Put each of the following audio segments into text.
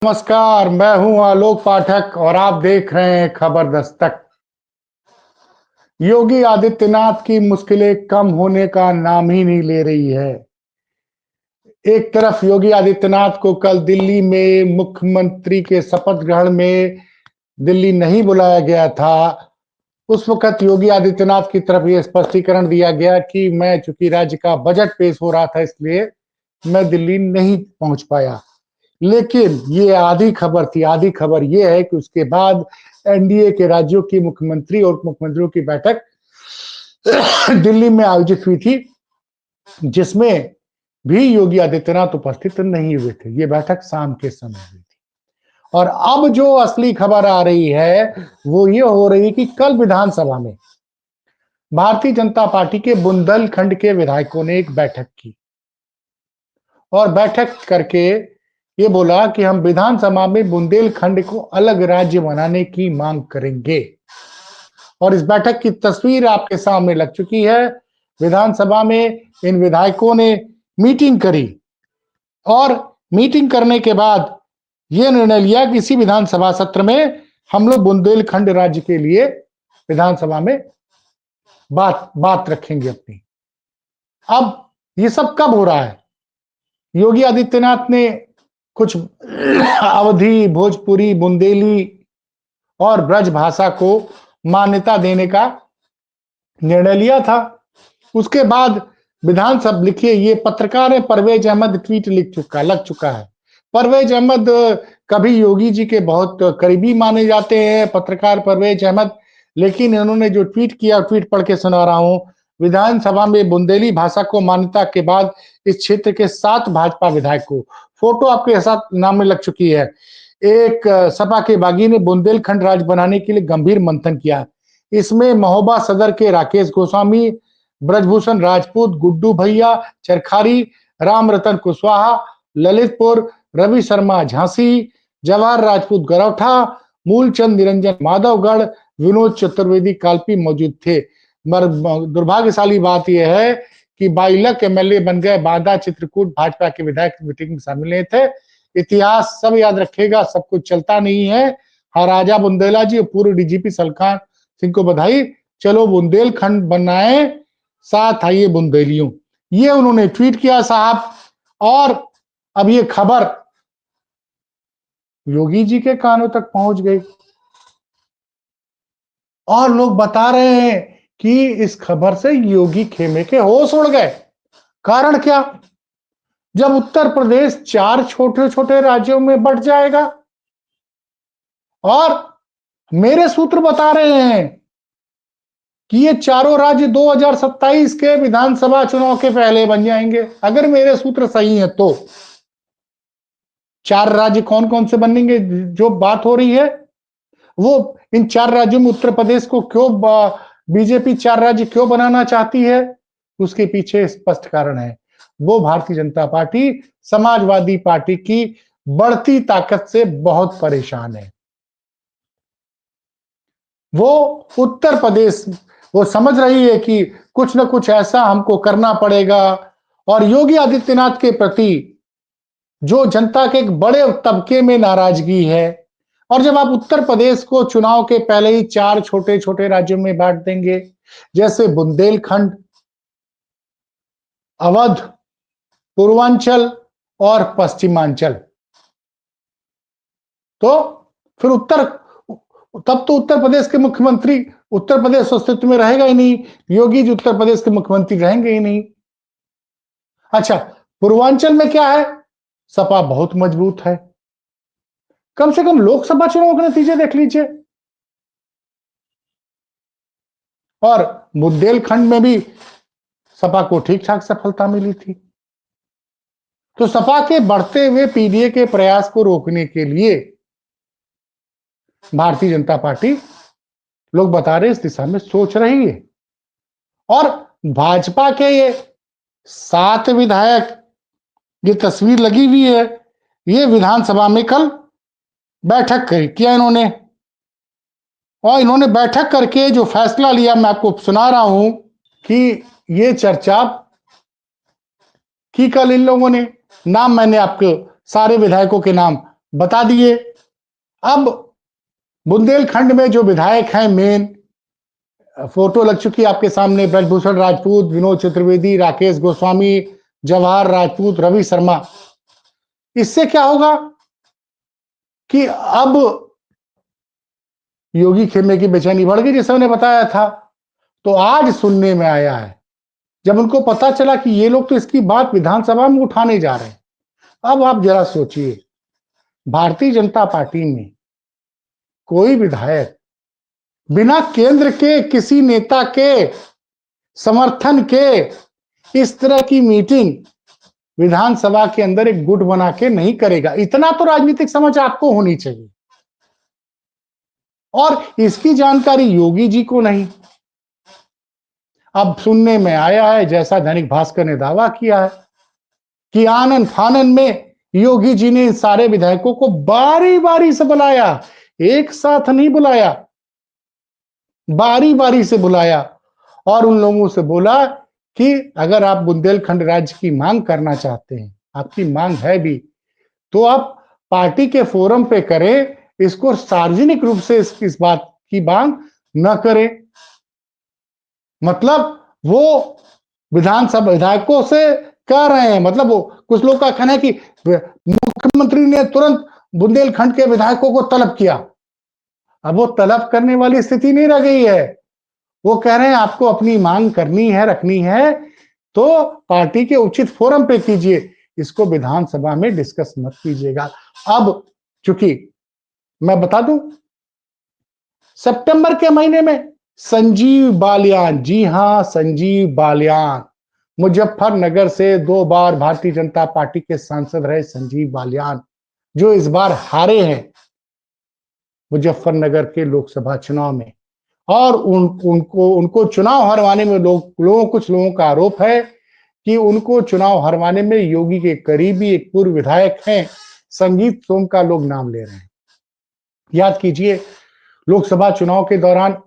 नमस्कार, मैं हूं आलोक पाठक और आप देख रहे हैं खबर दस्तक। योगी आदित्यनाथ की मुश्किलें कम होने का नाम ही नहीं ले रही है। एक तरफ योगी आदित्यनाथ को कल दिल्ली में मुख्यमंत्री के शपथ ग्रहण में दिल्ली नहीं बुलाया गया था। उस वक्त योगी आदित्यनाथ की तरफ यह स्पष्टीकरण दिया गया कि मैं चूंकि राज्य का बजट पेश हो रहा था इसलिए मैं दिल्ली नहीं पहुंच पाया। लेकिन ये आधी खबर थी। आधी खबर ये है कि उसके बाद एनडीए के राज्यों की मुख्यमंत्री और उप मुख्यमंत्रियों की बैठक दिल्ली में आयोजित हुई थी, जिसमें भी योगी आदित्यनाथ उपस्थित नहीं हुए थे। ये बैठक शाम के समय हुई थी। और अब जो असली खबर आ रही है वो ये हो रही कि कल विधानसभा में भारतीय जनता पार्टी के बुंदेलखंड के विधायकों ने एक बैठक की और बैठक करके ये बोला कि हम विधानसभा में बुंदेलखंड को अलग राज्य बनाने की मांग करेंगे। और इस बैठक की तस्वीर आपके सामने लग चुकी है। विधानसभा में इन विधायकों ने मीटिंग करी और मीटिंग करने के बाद यह निर्णय लिया कि इसी विधानसभा सत्र में हम लोग बुंदेलखंड राज्य के लिए विधानसभा में बात रखेंगे अपनी। अब ये सब कब हो रहा है? योगी आदित्यनाथ ने कुछ अवधी, भोजपुरी, बुंदेली और ब्रज भाषा को मान्यता देने का निर्णय लिया था। उसके बाद विधानसभा लिखिए, ये पत्रकार है परवेज अहमद, ट्वीट लग चुका है। परवेज अहमद कभी योगी जी के बहुत करीबी माने जाते हैं, पत्रकार परवेज अहमद। लेकिन इन्होंने जो ट्वीट किया, ट्वीट पढ़ के सुना रहा हूं। विधानसभा में बुंदेली भाषा को मान्यता के बाद इस क्षेत्र के 7 भाजपा विधायक को, फोटो आपके साथ नाम में लग चुकी है। एक सपा के बागी ने बुंदेलखंड राज्य बनाने के लिए गंभीर मंथन किया। इसमें महोबा सदर के राकेश गोस्वामी, ब्रजभूषण राजपूत, गुड्डू भैया चरखारी, राम रतन कुशवाहा ललितपुर, रवि शर्मा झांसी, जवाहर राजपूत गरौठा, मूलचंद निरंजन माधवगढ़, विनोद चतुर्वेदी काल्पी मौजूद थे। मगर दुर्भाग्यशाली बात यह है कि बाइलक एमएलए बन गए बांदा चित्रकूट भाजपा के विधायक मीटिंग में शामिल नहीं थे। इतिहास सब याद रखेगा, सब कुछ चलता नहीं है। हाँ, राजा बुंदेला जी और पूर्व डीजीपी सलखान सिंह को बधाई। चलो बुंदेलखंड बनाए, साथ आइए बुंदेलियों। ये उन्होंने ट्वीट किया साहब। और अब ये खबर योगी जी के कानों तक पहुंच गई और लोग बता रहे हैं कि इस खबर से योगी खेमे के होश उड़ गए। कारण क्या? जब उत्तर प्रदेश 4 छोटे-छोटे राज्यों में बंट जाएगा और मेरे सूत्र बता रहे हैं कि ये चारों राज्य 2027 के विधानसभा चुनाव के पहले बन जाएंगे। अगर मेरे सूत्र सही हैं तो 4 राज्य कौन-कौन से बनेंगे जो बात हो रही है? वो इन 4 राज्यों में उत्तर प्रदेश को क्यों बीजेपी 4 राज्य क्यों बनाना चाहती है? उसके पीछे स्पष्ट कारण है। वो भारतीय जनता पार्टी समाजवादी पार्टी की बढ़ती ताकत से बहुत परेशान है। वो उत्तर प्रदेश, वो समझ रही है कि कुछ न कुछ ऐसा हमको करना पड़ेगा। और योगी आदित्यनाथ के प्रति जो जनता के एक बड़े तबके में नाराजगी है। और जब आप उत्तर प्रदेश को चुनाव के पहले ही 4 छोटे-छोटे राज्यों में बांट देंगे, जैसे बुंदेलखंड, अवध, पूर्वांचल और पश्चिमांचल, तो फिर तब तो उत्तर प्रदेश के मुख्यमंत्री, उत्तर प्रदेश अस्तित्व में रहेगा ही नहीं। योगी जी उत्तर प्रदेश के मुख्यमंत्री रहेंगे ही नहीं। अच्छा, पूर्वांचल में क्या है? सपा बहुत मजबूत है। कम से कम लोकसभा चुनाव के नतीजे देख लीजिए। और बुंदेलखंड में भी सपा को ठीक-ठाक सफलता मिली थी। तो सपा के बढ़ते हुए पीडीए के प्रयास को रोकने के लिए भारतीय जनता पार्टी, लोग बता रहे, इस दिशा में सोच रही है। और भाजपा के ये 7 विधायक, ये तस्वीर लगी हुई है, ये विधानसभा में कल बैठक किया इन्होंने। और इन्होंने बैठक करके जो फैसला लिया, मैं आपको सुना रहा हूं कि ये चर्चा की कल इन लोगों ने। नाम मैंने आपको सारे विधायकों के नाम बता दिए। अब बुंदेलखंड में जो विधायक हैं मेन, फोटो लग चुकी है आपके सामने, ब्रजभूषण राजपूत, विनोद चतुर्वेदी, राकेश गोस्वामी, जवाहर राजपूत, रवि शर्मा। इससे क्या होगा कि अब योगी खेमे की बेचैनी बढ़ गई, जैसे मैंने बताया था। तो आज सुनने में आया है, जब उनको पता चला कि ये लोग तो इसकी बात विधानसभा में उठाने जा रहे हैं। अब आप जरा सोचिए, भारतीय जनता पार्टी में कोई विधायक बिना केंद्र के किसी नेता के समर्थन के इस तरह की मीटिंग विधानसभा के अंदर एक गुट बना के नहीं करेगा। इतना तो राजनीतिक समझ आपको होनी चाहिए, और इसकी जानकारी योगी जी को नहीं। अब सुनने में आया है, जैसा दैनिक भास्कर ने दावा किया है, कि आनन फानन में योगी जी ने इन सारे विधायकों को बारी बारी से बुलाया, एक साथ नहीं बुलाया, बारी बारी से बुलाया, और उन लोगों से बोला कि अगर आप बुंदेलखंड राज्य की मांग करना चाहते हैं, आपकी मांग है भी, तो आप पार्टी के फोरम पे करें, इसको सार्वजनिक रूप से इस बात की मांग न करें। मतलब वो विधानसभा विधायकों से कह रहे हैं, मतलब वो कुछ लोग का कहना है कि मुख्यमंत्री ने तुरंत बुंदेलखंड के विधायकों को तलब किया। अब वो तलब करने वाली स्थिति नहीं रह गई है। वो कह रहे हैं आपको अपनी मांग करनी है, रखनी है, तो पार्टी के उचित फोरम पे कीजिए, इसको विधानसभा में डिस्कस मत कीजिएगा। अब चूंकि मैं बता दूं, सितंबर के महीने में संजीव बालियान, जी हां संजीव बालियान, मुजफ्फरनगर से 2 बार भारतीय जनता पार्टी के सांसद रहे संजीव बालियान, जो इस बार हारे हैं मुजफ्फरनगर के लोकसभा चुनाव में। और उनको चुनाव हरवाने में कुछ लोगों का आरोप है कि उनको चुनाव हरवाने में योगी के करीबी एक पूर्व विधायक हैं, संगीत सोम का लोग नाम ले रहे हैं। याद कीजिए, लोकसभा चुनाव के दौरान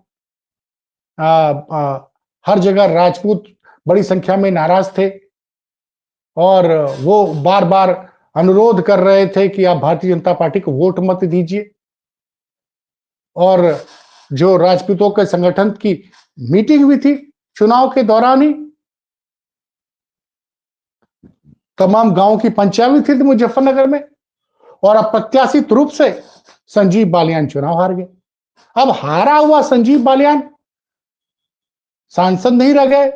हर जगह राजपूत बड़ी संख्या में नाराज थे, और वो बार बार अनुरोध कर रहे थे कि आप भारतीय जनता पार्टी को वोट मत दीजिए। और जो राजपूतों के संगठन की मीटिंग हुई थी चुनाव के दौरान ही, तमाम गांवों की पंचायत थी मुजफ्फरनगर में, और अप्रत्याशित रूप से संजीव बालियान चुनाव हार गए। अब हारा हुआ संजीव बालियान सांसद नहीं रह गए,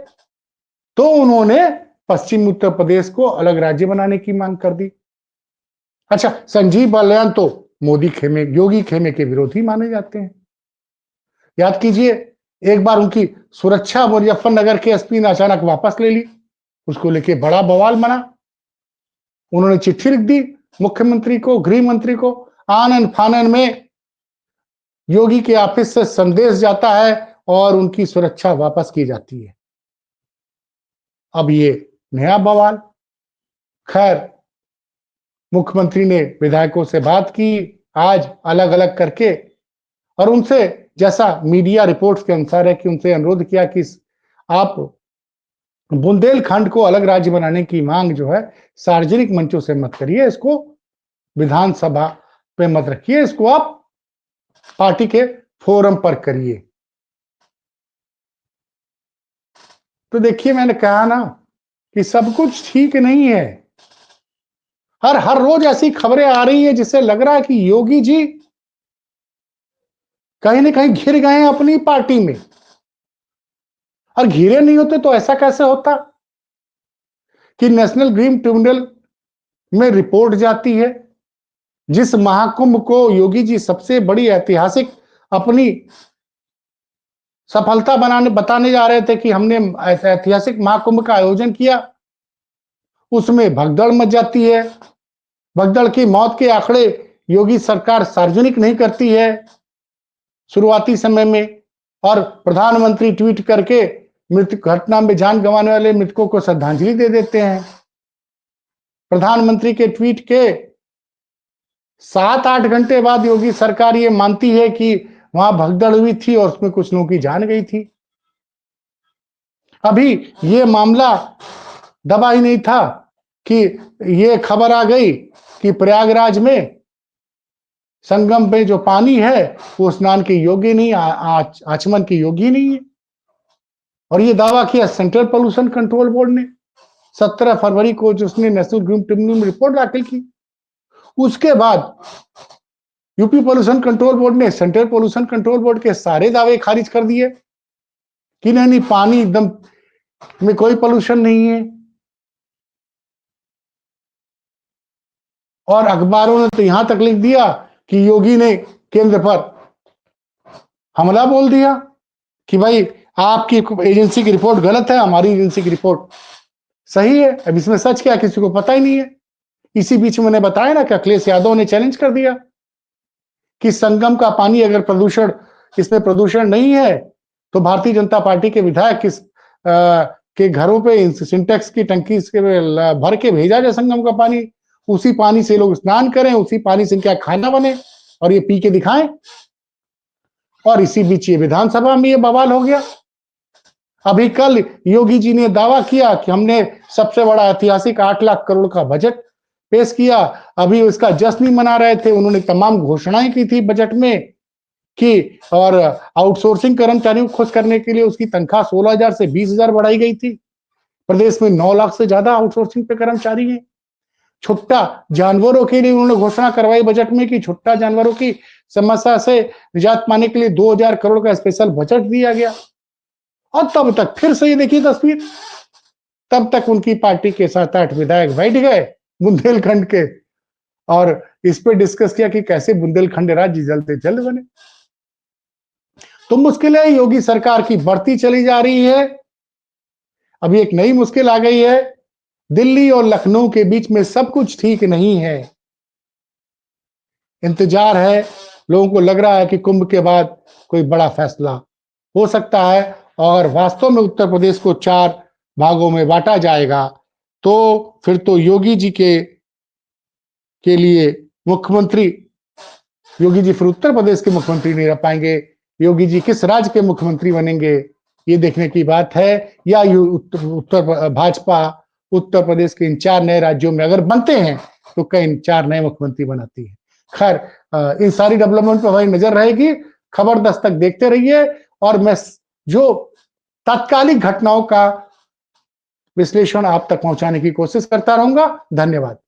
तो उन्होंने पश्चिम उत्तर प्रदेश को अलग राज्य बनाने की मांग कर दी। अच्छा, संजीव बालियान तो मोदी खेमे, योगी खेमे के विरोधी माने जाते हैं। याद कीजिए, एक बार उनकी सुरक्षा मुजफ्फरनगर के एसपी ने अचानक वापस ले ली, उसको लेके बड़ा बवाल बना। उन्होंने चिट्ठी लिख दी मुख्यमंत्री को, गृह मंत्री को, आनन फानन में योगी के ऑफिस से संदेश जाता है और उनकी सुरक्षा वापस की जाती है। अब ये नया बवाल। खैर, मुख्यमंत्री ने विधायकों से बात की आज अलग अलग करके, और उनसे, जैसा मीडिया रिपोर्ट्स के अनुसार है, कि उनसे अनुरोध किया कि आप बुंदेलखंड को अलग राज्य बनाने की मांग जो है सार्वजनिक मंचों से मत करिए, इसको विधानसभा पे मत रखिए, इसको आप पार्टी के फोरम पर करिए। तो देखिए, मैंने कहा ना कि सब कुछ ठीक नहीं है। हर हर रोज ऐसी खबरें आ रही है जिससे लग रहा है कि योगी जी कहीं ना कहीं घिर गए हैं अपनी पार्टी में। और घिरे नहीं होते तो ऐसा कैसे होता कि नेशनल ग्रीन ट्रिब्यूनल में रिपोर्ट जाती है, जिस महाकुंभ को योगी जी सबसे बड़ी ऐतिहासिक अपनी सफलता बताने जा रहे थे कि हमने ऐतिहासिक महाकुंभ का आयोजन किया, उसमें भगदड़ मच जाती है। भगदड़ की मौत के आंकड़े योगी सरकार सार्वजनिक नहीं करती है शुरुआती समय में, और प्रधानमंत्री ट्वीट करके मृत्यु घटना में जान गंवाने वाले मृतकों को श्रद्धांजलि दे देते हैं। प्रधानमंत्री के ट्वीट के 7-8 घंटे बाद योगी सरकार ये मानती है कि वहां भगदड़ हुई थी और उसमें कुछ लोगों की जान गई थी। अभी ये मामला दबा ही नहीं था कि ये खबर आ गई कि प्रयागराज में संगम पे जो पानी है वो स्नान के योग्य नहीं, आचमन के योग्य नहीं है। और ये दावा किया सेंट्रल पोल्यूशन कंट्रोल बोर्ड ने 17 फरवरी को, जो उसने नेशनल ग्रीन ट्रिब्यूनल में रिपोर्ट दाखिल की। उसके बाद यूपी पोल्यूशन कंट्रोल बोर्ड ने सेंट्रल पोल्यूशन कंट्रोल बोर्ड के सारे दावे खारिज कर दिए कि नहीं, पानी एकदम में कोई पोल्यूशन नहीं है। और अखबारों ने तो यहां तक लिख दिया कि योगी ने केंद्र पर हमला बोल दिया कि भाई आपकी एजेंसी की रिपोर्ट गलत है, हमारी एजेंसी की रिपोर्ट सही है। अब इसमें सच क्या किसी को पता ही नहीं है। इसी बीच मैंने बताया ना कि अखिलेश यादव ने चैलेंज कर दिया कि संगम का पानी अगर प्रदूषण, इसमें प्रदूषण नहीं है तो भारतीय जनता पार्टी के विधायक के घरों पे सिंटेक्स की टंकी के भर के भेजा जाए संगम का पानी, उसी पानी से लोग स्नान करें, उसी पानी से क्या खाना बने और ये पी के दिखाएं। और इसी बीच ये विधानसभा में ये बवाल हो गया। अभी कल योगी जी ने दावा किया कि हमने सबसे बड़ा ऐतिहासिक 8 लाख करोड़ का बजट पेश किया। अभी उसका जश्न नहीं मना रहे थे। उन्होंने तमाम घोषणाएं की थी बजट में कि और आउटसोर्सिंग कर्मचारियों को खुश करने के लिए उसकी तनख्वाह 16,000 से 20,000 बढ़ाई गई थी। प्रदेश में 9 लाख से ज्यादा आउटसोर्सिंग पे कर्मचारी हैं। छुट्टा जानवरों के लिए उन्होंने घोषणा करवाई बजट में कि छुट्टा जानवरों की समस्या से निजात पाने के लिए 2,000 करोड़ का स्पेशल बजट दिया गया। और तब तक फिर से ये देखिए तस्वीर, तब तक उनकी पार्टी के 7-8 विधायक बैठ गए बुंदेलखंड के और इस पे डिस्कस किया कि कैसे बुंदेलखंड राज्य जल्द से जल्द बने। तो मुश्किलें योगी सरकार की बढ़ती चली जा रही है। अभी एक नई मुश्किल आ गई है, दिल्ली और लखनऊ के बीच में सब कुछ ठीक नहीं है। इंतजार है, लोगों को लग रहा है कि कुंभ के बाद कोई बड़ा फैसला हो सकता है और वास्तव में उत्तर प्रदेश को 4 भागों में बांटा जाएगा। तो फिर तो योगी जी के लिए मुख्यमंत्री, योगी जी फिर उत्तर प्रदेश के मुख्यमंत्री नहीं रह पाएंगे। योगी जी किस राज्य के मुख्यमंत्री बनेंगे ये देखने की बात है। या उत्तर भाजपा उत्तर प्रदेश के इन 4 नए राज्यों में अगर बनते हैं तो कई 4 नए मुख्यमंत्री बनाती है। खैर इन सारी डेवलपमेंट पर हमारी नजर रहेगी। खबर दस्तक देखते रहिए और मैं जो तात्कालिक घटनाओं का विश्लेषण आप तक पहुंचाने की कोशिश करता रहूंगा। धन्यवाद।